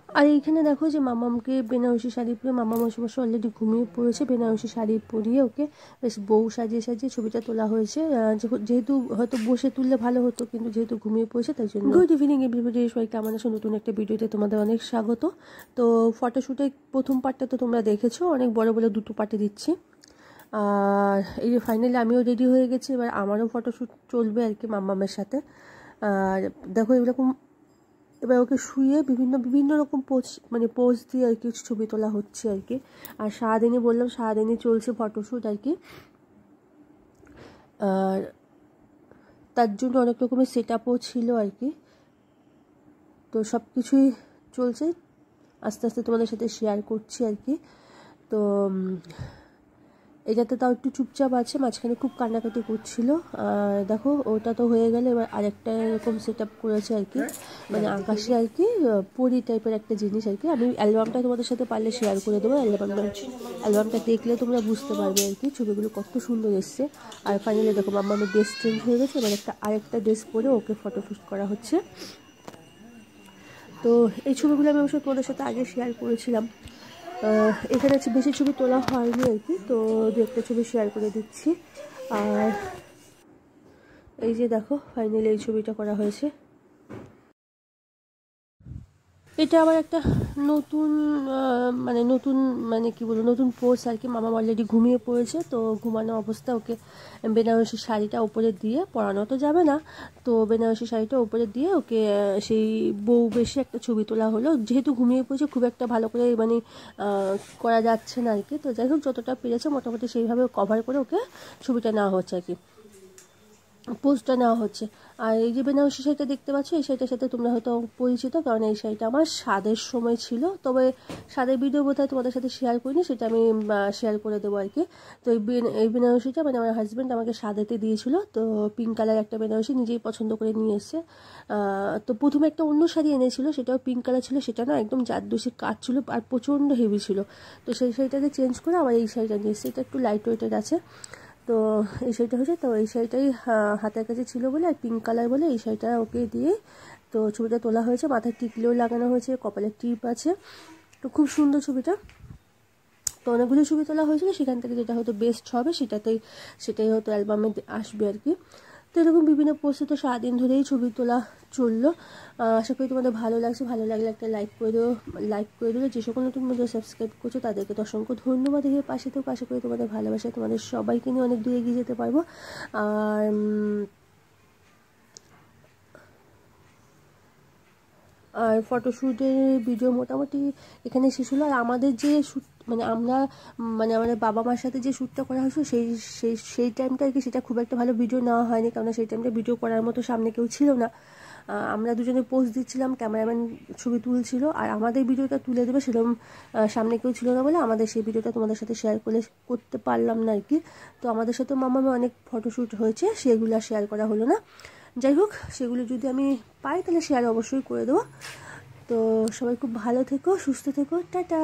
আর এইখানে দেখো যে মামামকে বেনারসি শাড়ি পরে মামা মশাই অলরেডি ঘুমিয়ে পড়েছে। বেনারসি শাড়ি পরিয়ে ওকে বেশ বউ সাজিয়ে সাজিয়ে ছবিটা তোলা হয়েছে। যেহেতু হয়তো বসে তুললে ভালো হতো, কিন্তু যেহেতু ঘুমিয়ে পড়েছে তাই জন্য। গুড ইভিনিং এভরিবডি, সবাই কেমন আছো? নতুন একটা ভিডিওতে তোমাদের অনেক স্বাগত। তো ফটোশ্যুটের প্রথম পার্টটা তো তোমরা দেখেছো, অনেক বড় বড় দুটো পার্টে দিচ্ছি। আর এই যে ফাইনালি আমিও রেডি হয়ে গেছি, এবার আমারও ফটোশ্যুট চলবে আর কি মাম্মামের সাথে। আর দেখো এরকম এবার ওকে শুয়ে বিভিন্ন রকম পোজ দিয়ে আর কি ছবি তোলা হচ্ছে আর কি। আর সারাদিনই বললাম সারাদিনই চলছে ফটোশ্যুট আর কি। আর তার জন্য অনেক রকমের সেট আপও ছিল আর কি। তো সব কিছুই চলছে, আস্তে আস্তে তোমাদের সাথে শেয়ার করছি আর কি। তো এটাতে তাও একটু চুপচাপ আছে, মাঝখানে খুব কান্নাকাটি করছিল। আর দেখো ওটা তো হয়ে গেলে এবার আরেকটা এরকম সেট আপ করেছে আর কি, মানে আকাশে আর কি পরি টাইপের একটা জিনিস আর কি। আমি অ্যালবামটা তোমাদের সাথে পারলে শেয়ার করে দেবো। অ্যালবামটা দেখলে তোমরা বুঝতে পারবে আর কি ছবিগুলো কত সুন্দর এসছে। আর ফাইনালি দেখো মাম্মামের ড্রেস চেঞ্জ হয়ে গেছে, এবার আরেকটা ড্রেস পরে ওকে ফটোশ্যুট করা হচ্ছে। তো এই ছবিগুলো আমি অবশ্যই তোমাদের সাথে আগে শেয়ার করেছিলাম। এখানে বেশি ছবি তোলা হয়নি আর কি, তো দু একটা ছবি শেয়ার করে দিচ্ছি। আর এই যে দেখো ফাইনালি এই ছবিটা করা হয়েছে। এটা আবার একটা নতুন কি বলবো নতুন পোজ আর কি। মামা অলরেডি ঘুমিয়ে পড়েছে, তো ঘুমানো অবস্থা ওকে বেনারসি শাড়িটা উপরে দিয়ে, পরানো তো যাবে না, তো বেনারসি শাড়িটা উপরে দিয়ে ওকে সেই বউ বেশি একটা ছবি তোলা হলো। যেহেতু ঘুমিয়ে পড়েছে খুব একটা ভালো করে করা যাচ্ছে না আর কি। তো যাই হোক যতটা পেরেছে মোটামুটি সেইভাবে কভার করে ওকে ছবিটা নেওয়া হচ্ছে আর কি, পোস্টটা নেওয়া হচ্ছে। আর এই যে বেনারসি শাড়িটা দেখতে পাচ্ছ, এই শাড়িটার সাথে তোমরা হয়তো পরিচিত, কারণ এই শাড়িটা আমার স্বাদের সময় ছিল। তবে স্বাদের ভিডিও বোধহয় তোমাদের সাথে শেয়ার করিনি, সেটা আমি শেয়ার করে দেবো আর কি। তো এই বেনারসিটা আমার হাজব্যান্ড আমাকে স্বাদেতে দিয়েছিল। তো পিঙ্ক কালার একটা বেনারসি নিজেই পছন্দ করে নিয়ে এসছে। তো প্রথমে একটা অন্য শাড়ি এনেছিল, সেটাও পিঙ্ক কালার ছিল, সেটা না একদম জারদোষী কাজ ছিল আর প্রচণ্ড হেভি ছিল। তো সেই শাড়িটাকে চেঞ্জ করে আবার এই শাড়িটা নিয়ে এসছে, এটা একটু লাইট ওয়েটের আছে। তো এই শাড়িটা হয়েছে, তো এই শাড়িটাই হাতের কাছে ছিল বলে আর পিঙ্ক কালার বলে এই শাড়িটা ওকে দিয়ে তো ছবিটা তোলা হয়েছে। মাথায় টিকলিও লাগানো হয়েছে, কপালে টিপ আছে, তো খুব সুন্দর ছবিটা। তো অনেকগুলো ছবি তোলা হয়েছিল, সেখান থেকে যেটা হয়তো বেস্ট হবে সেটাই হয়তো অ্যালবামে আসবে আর কি। তো এরকম বিভিন্ন পোস্টে তো সারাদিন ধরেই ছবি তোলা চললো। আশা করি তোমাদের ভালো লাগছে। ভালো লাগলে একটা লাইক করে দিও। যে সকল নতুন বন্ধুরা সাবস্ক্রাইব করছো তাদেরকে তো অসংখ্য ধন্যবাদ। এর পাশে তো আশা করি তোমাদের ভালোবাসা তোমাদের সবাইকে নিয়ে অনেক দূরে এগিয়ে যেতে পারবো। আর ফটোশ্যুটের ভিডিও মোটামুটি এখানে শেষ হলো। আর আমাদের যে শ্যুট আমাদের বাবা মার সাথে যে শ্যুটটা করা হয়েছিল সেই টাইমটা আর কি, সেটা খুব একটা ভালো ভিডিও নেওয়া হয়নি, কারণ সেই টাইমটা ভিডিও করার মতো সামনে কেউ ছিল না। আমরা দুজনে পোজ দিচ্ছিলাম, ক্যামেরাম্যান ছবি তুলছিল, আর আমাদের ভিডিওটা তুলে দেবে সেরকম সামনে কেউ ছিল না বলে আমাদের সেই ভিডিওটা তোমাদের সাথে শেয়ার করতে পারলাম না আর কি। তো আমাদের সাথে মামামে অনেক ফটোশ্যুট হয়েছে, সেগুলো আর শেয়ার করা হলো না। যাই হোক, সেগুলো যদি আমি পাই তাহলে শেয়ার অবশ্যই করে দেবো। তো সবাই খুব ভালো থেকো, সুস্থ থেকো, টাটা।